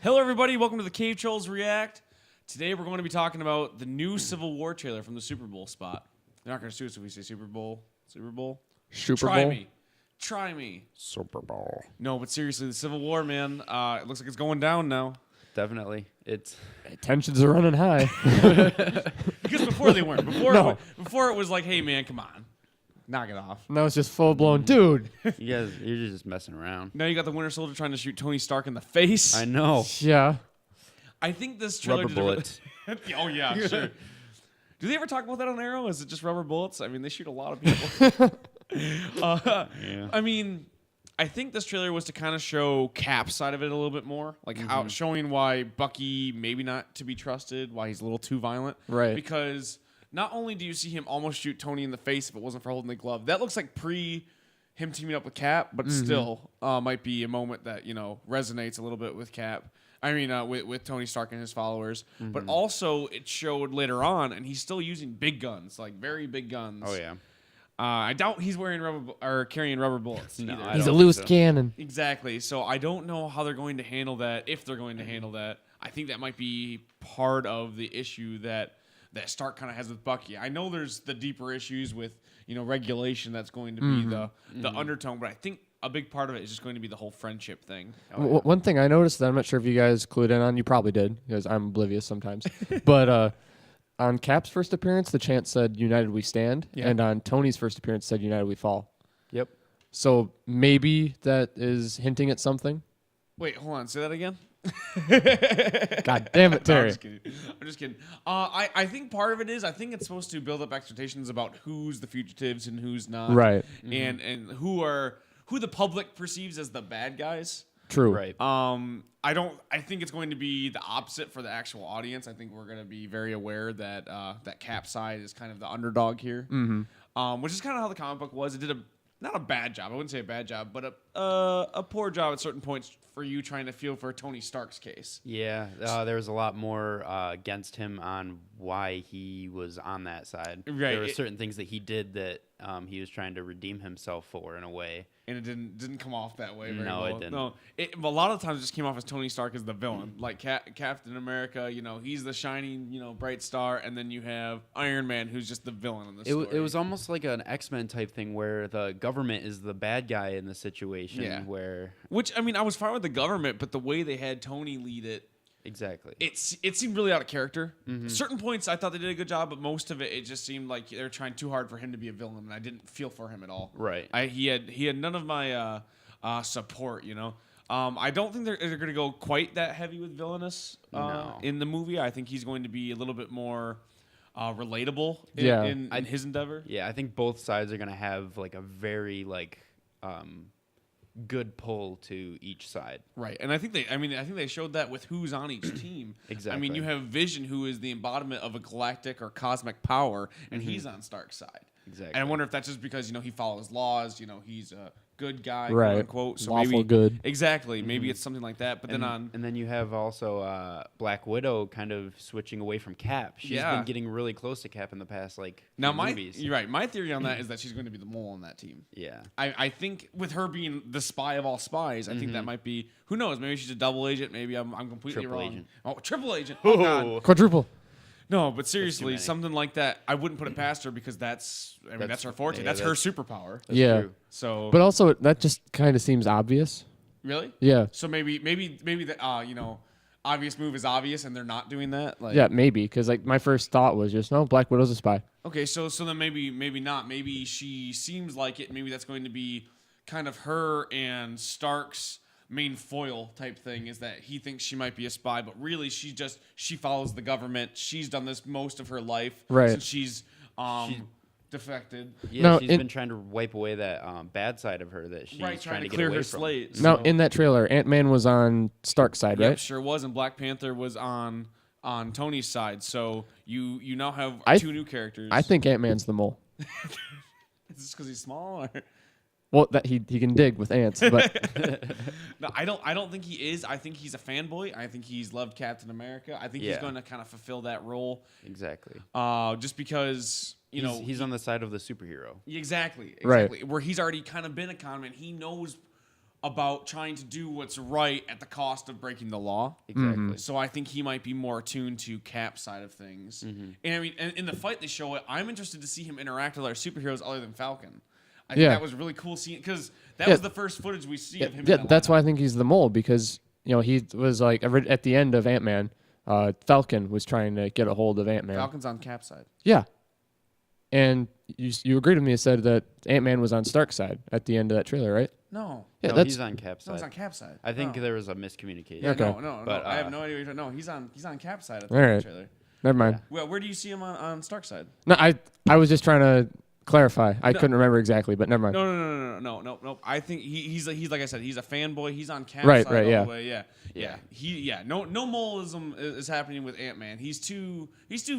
Hello, everybody. Welcome to the Cave Trolls React. Today, we're going to be talking about the new Civil War trailer from the Super Bowl spot. They're not going to sue us if we say Super Bowl. Super Bowl? Try me. Try me. Super Bowl. No, but seriously, the Civil War, man, it looks like it's going down now. Definitely. It's Tensions are running high. Because before they weren't. Before it was like, hey, man, come on. Knock it off. Now it's just full blown, dude. you're just messing around. Now you got the Winter Soldier trying to shoot Tony Stark in the face. I know. Yeah. I think this trailer Rubber did bullets. Oh, yeah, sure. Do they ever talk about that on Arrow? Is it just rubber bullets? I mean, they shoot a lot of people. Yeah. I mean, I think this trailer was to kind of show Cap's side of it a little bit more, like how showing why Bucky maybe not to be trusted, why he's a little too violent. Right. Because not only do you see him almost shoot Tony in the face if it wasn't for holding the glove, that looks like pre him teaming up with Cap, but still might be a moment that resonates a little bit with Cap. I mean, with Tony Stark and his followers, but also it showed later on, and he's still using big guns, like very big guns. Oh yeah. I doubt he's wearing carrying rubber bullets. No, either. I He's a don't loose think so. cannon. Exactly. So I don't know how they're going to handle that, if they're going to handle that. I think that might be part of the issue that Stark kind of has with Bucky. I know there's the deeper issues with regulation that's going to be the undertone, but I think a big part of it is just going to be the whole friendship thing. One thing I noticed that I'm not sure if you guys clued in on, you probably did, because I'm oblivious sometimes. But on Cap's first appearance, the chant said, "United we stand," and on Tony's first appearance, said, "United we fall." Yep. So maybe that is hinting at something. Wait, hold on. Say that again. God damn it, No, I'm Terry. just kidding. I'm just kidding. I think part of it is I think it's supposed to build up expectations about who's the fugitives and who's not, Right. And who the public perceives as the bad guys. True. Right. I think it's going to be the opposite for the actual audience. I think we're going to be very aware that that Cap side is kind of the underdog here, which is kind of how the comic book was. It did not a bad job. I wouldn't say a bad job, but a poor job at certain points for you trying to feel for Tony Stark's case. Yeah. There was a lot more against him on why he was on that side. Right. There were certain things that he did that he was trying to redeem himself for in a way. And it didn't come off that way very No, well. it didn't. No, a lot of times it just came off as Tony Stark as the villain. Like Captain America, he's the shining, bright star, and then you have Iron Man, who's just the villain in the story. It was almost like an X-Men type thing where the government is the bad guy in the situation. Yeah. Which I mean, I was fine with the government, but the way they had Tony lead it, exactly. it seemed really out of character. Certain points I thought they did a good job, but most of it just seemed like they were trying too hard for him to be a villain, and I didn't feel for him at all. Right. He had none of my support. I don't think they're going to go quite that heavy with villainous No. in the movie. I think he's going to be a little bit more relatable in his endeavor. Yeah, I think both sides are gonna have like a very good pull to each side. Right, and I think they showed that with who's on each team. Exactly. I mean, you have Vision, who is the embodiment of a galactic or cosmic power, and he's on Stark's side. Exactly. And I wonder if that's just because he follows laws. He's a good guy, Right. quote unquote. So Lawful maybe good. Exactly. Maybe it's something like that. But And then you have also Black Widow kind of switching away from Cap. She's been getting really close to Cap in the past few movies. You're right. My theory on that is that she's going to be the mole on that team. Yeah. I think with her being the spy of all spies, I think that might be, who knows, maybe she's a double agent, maybe I'm completely Triple wrong. agent. Oh, triple agent. Oh, God. Quadruple. No, but seriously, many. something like that, I wouldn't put it past her because that's her forte. yeah, that's her superpower. Yeah. true. So, But also, that just kind of seems obvious. really? Yeah. So maybe the obvious move is obvious, and they're not doing that. Like, Yeah, maybe. Because my first thought was just, no, Black Widow's a spy. okay, so then maybe not. Maybe she seems like it. Maybe that's going to be kind of her and Stark's main foil type thing, is that he thinks she might be a spy, but really she follows the government. She's done this most of her life, Right. since she's defected. Yeah, No, she's been trying to wipe away that bad side of her that she's Right, trying to get clear away her from. slate. Now, So- in that trailer, Ant-Man was on Stark's side, Yep, right? sure was, and Black Panther was on Tony's side. So you now have two new characters. I think Ant-Man's the mole. Is this because he's small? Or? Well, that he can dig with ants, but No, I don't think he is. I think he's a fanboy. I think he's loved Captain America. I think he's Yeah. going to kind of fulfill that role. Exactly. Just because He's on the side of the superhero. exactly Right. where he's already kind of been a con man. He knows about trying to do what's right at the cost of breaking the law. Exactly. So I think he might be more attuned to Cap's side of things. And I mean, and in the fight they show it, I'm interested to see him interact with our superheroes other than Falcon. I think that was really cool seeing, because that was the first footage we see of him. Yeah, that's why I think he's the mole, because he was like at the end of Ant-Man, Falcon was trying to get a hold of Ant-Man. Falcon's on Cap's side. Yeah. And you agreed with me and said that Ant-Man was on Stark's side at the end of that trailer, right? No. Yeah, no, he's on Cap's side. No, he's on Cap's side. I think there was a miscommunication. Yeah, Okay. no. But, I have no idea. No, he's on Cap's side at the All right. trailer. Never mind. Well, where do you see him on Stark's side? No, I was just trying to clarify. I couldn't remember exactly, but never mind. No. I think he's like I said, he's a fanboy. He's on Cap's Right, side right, all yeah. the way. Yeah. No moleism is happening with Ant-Man. He's too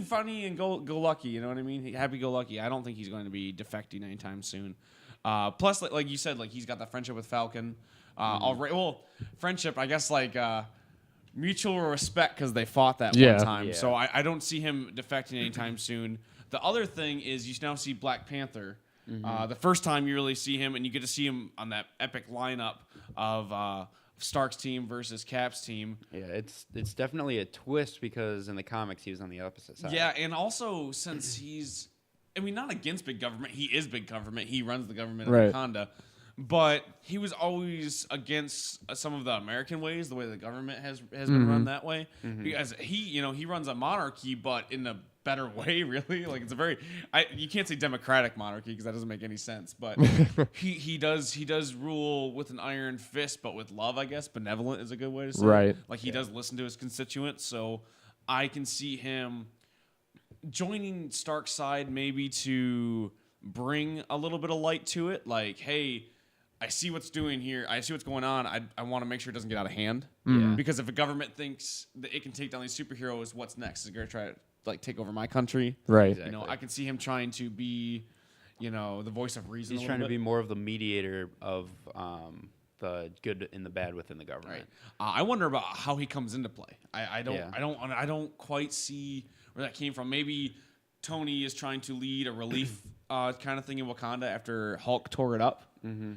funny and go lucky. You know what I mean? Happy go lucky. I don't think he's going to be defecting anytime soon. Plus, like you said, like he's got that friendship with Falcon. Already, well, friendship. I guess like. Mutual respect because they fought that one time. Yeah. So I don't see him defecting anytime soon. The other thing is you now see Black Panther. The first time you really see him, and you get to see him on that epic lineup of Stark's team versus Cap's team. Yeah, it's definitely a twist because in the comics he was on the opposite side. Yeah, and also since he's, I mean, not against big government. He is big government. He runs the government of Wakanda. But he was always against some of the American ways, the way the government has been run that way. Because he runs a monarchy, but in a better way, really. Like it's a very, you can't say democratic monarchy because that doesn't make any sense. But he does rule with an iron fist, but with love, I guess. Benevolent is a good way to say it. Like he does listen to his constituents. So I can see him joining Stark's side maybe to bring a little bit of light to it. Like, hey, I see what's doing here. I see what's going on. I want to make sure it doesn't get out of hand. Because if a government thinks that it can take down these superheroes, what's next? Is it going to try to like take over my country? Right. Exactly. I can see him trying to be, the voice of reason. He's trying to be more of the mediator of the good and the bad within the government. Right. I wonder about how he comes into play. I don't quite see where that came from. Maybe Tony is trying to lead a relief kind of thing in Wakanda after Hulk tore it up.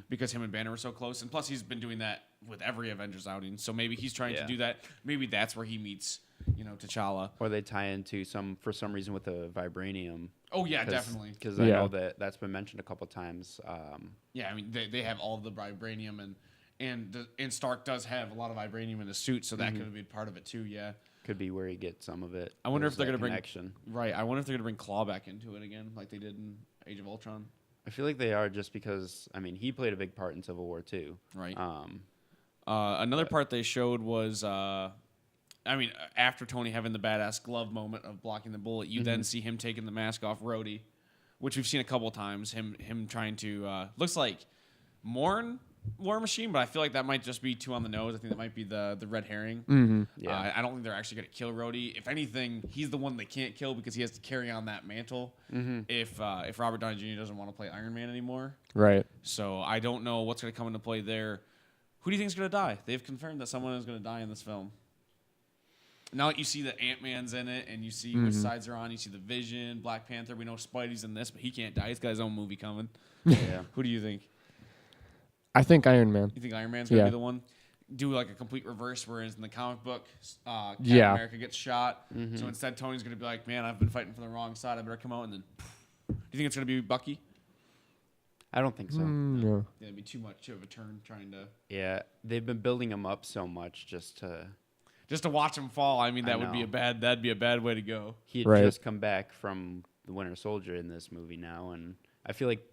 Because him and Banner were so close, and plus he's been doing that with every Avengers outing. So maybe he's trying to do that. Maybe that's where he meets, T'Challa. Or they tie into for some reason with the vibranium. Oh yeah, definitely. Because I know that's been mentioned a couple times. Yeah, I mean they have all of the vibranium, and Stark does have a lot of vibranium in his suit, so that could be part of it too. Yeah, could be where he gets some of it. I wonder if they're gonna bring connection. Right. I wonder if they're gonna bring Claw back into it again, like they did in Age of Ultron. I feel like they are, just because he played a big part in Civil War too. Right. Another part they showed was, after Tony having the badass glove moment of blocking the bullet, you then see him taking the mask off Rhodey, which we've seen a couple times. Him trying to looks like mourn War Machine, but I feel like that might just be too on the nose. I think that might be the red herring. Yeah. I don't think they're actually going to kill Rhodey. If anything, he's the one they can't kill because he has to carry on that mantle. If Robert Downey Jr. doesn't want to play Iron Man anymore. Right. So I don't know what's going to come into play there. Who do you think is going to die? They've confirmed that someone is going to die in this film. Now that you see that Ant-Man's in it and you see which sides are on, you see the Vision, Black Panther. We know Spidey's in this, but he can't die. He's got his own movie coming. Yeah. Who do you think? I think Iron Man. You think Iron Man's going to be the one? Do like a complete reverse, whereas in the comic book, Captain America gets shot. So instead, Tony's going to be like, man, I've been fighting for the wrong side. I better come out. And then, do you think it's going to be Bucky? I don't think so. No. Yeah, it'd be too much of a turn trying to. Yeah, they've been building him up so much just to watch him fall. I mean, that'd be a bad way to go. He had just come back from the Winter Soldier in this movie now, and I feel like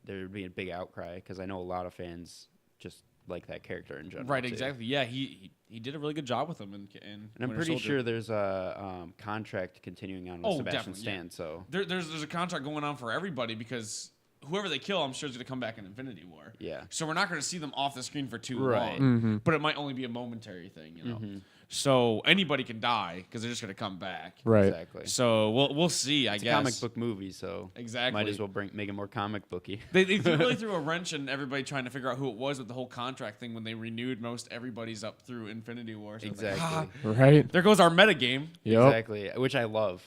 there'd be a big outcry because I know a lot of fans just like that character in general. Right, too. exactly. Yeah, he did a really good job with him in and I'm Winter pretty Soldier. sure there's a contract continuing on with Sebastian definitely, Stan. So there's a contract going on for everybody because whoever they kill, I'm sure is going to come back in Infinity War. Yeah. So we're not going to see them off the screen for too Right. long. But it might only be a momentary thing, So anybody can die because they're just going to come back. Right. Exactly. So we'll see. It's I guess a comic book movie, so exactly might as well make it more comic booky. They really threw a wrench in everybody trying to figure out who it was with the whole contract thing when they renewed most everybody's up through Infinity War. So Exactly. Right. there goes our meta game. Yep. Exactly, which I love.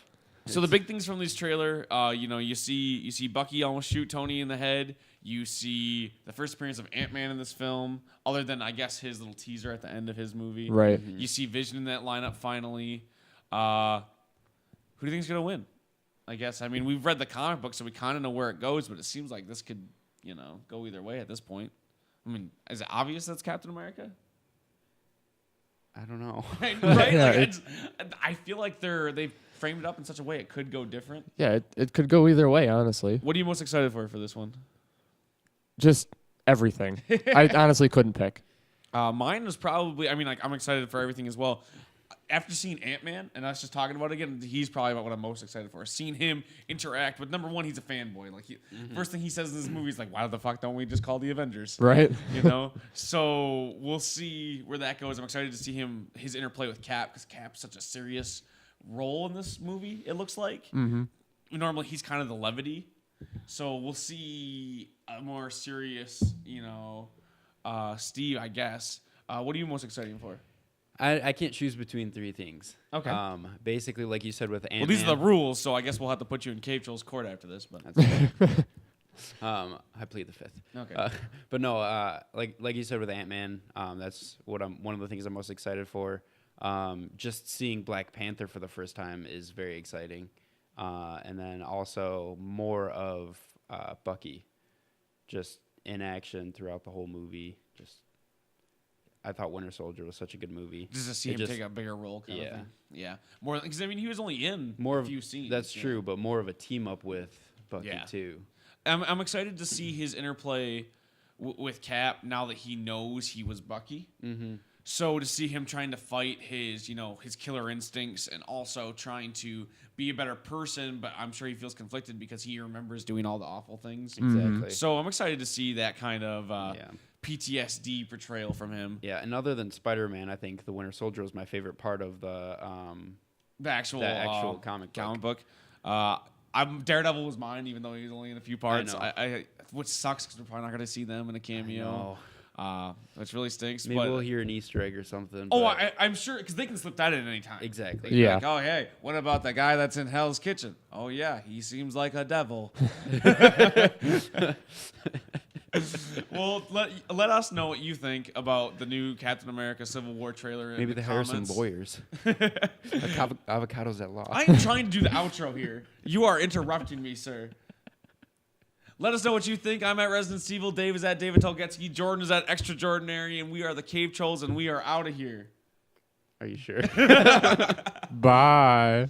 So the big things from this trailer, you see Bucky almost shoot Tony in the head. You see the first appearance of Ant-Man in this film, other than, I guess, his little teaser at the end of his movie. Right. You see Vision in that lineup finally. Who do you think's going to win? I guess. I mean, we've read the comic book, so we kind of know where it goes, but it seems like this could, go either way at this point. I mean, is it obvious that's Captain America? I don't know. Right? Yeah, Like, I feel like they've framed it up in such a way it could go different. Yeah, it could go either way, honestly. What are you most excited for this one? Just everything. I honestly couldn't pick. Mine was probably, I'm excited for everything as well. After seeing Ant-Man and us just talking about it again, he's probably about what I'm most excited for. Seeing him interact with, number one, he's a fanboy. Like, first thing he says in this movie is like, why the fuck don't we just call the Avengers? Right. So we'll see where that goes. I'm excited to see his interplay with Cap, because Cap's such a serious role in this movie, it looks like. Mm-hmm. Normally he's kind of the levity. So we'll see a more serious, Steve, I guess. What are you most excited for? I can't choose between three things. Okay. Basically, like you said with Ant-Man. Well, these are the rules, so I guess we'll have to put you in Cave Trolls court after this. But That's okay. I plead the fifth. Okay. But no, like you said with Ant-Man, that's one of the things I'm most excited for. Just seeing Black Panther for the first time is very exciting, and then also more of Bucky, just in action throughout the whole movie. I thought Winter Soldier was such a good movie. Just to see him take a bigger role, kind of thing. Yeah. More because he was only in a few scenes. That's true, but more of a team up with Bucky too. I'm excited to see his interplay with Cap now that he knows he was Bucky. Mm-hmm. So to see him trying to fight his killer instincts and also trying to be a better person, but I'm sure he feels conflicted because he remembers doing all the awful things. Exactly. So I'm excited to see that kind of PTSD portrayal from him. Yeah, and other than Spider-Man, I think the Winter Soldier was my favorite part of the actual comic book. Daredevil was mine, even though he was only in a few parts. Which sucks because we're probably not going to see them in a cameo. Which really stinks. Maybe we'll hear an Easter egg or something. Oh, I'm sure, because they can slip that in any time. Exactly. Yeah. Like, oh, hey, what about the guy that's in Hell's Kitchen? Oh, yeah, he seems like a devil. Well, let us know what you think about the new Captain America Civil War trailer. Maybe they hire some lawyers. Avocados at law. I am trying to do the outro here. You are interrupting me, sir. Let us know what you think. I'm at Resident Evil. Dave is at David Tulgetske. Jordan is at Extraordinary. And we are the Cave Trolls, and we are out of here. Are you sure? Bye.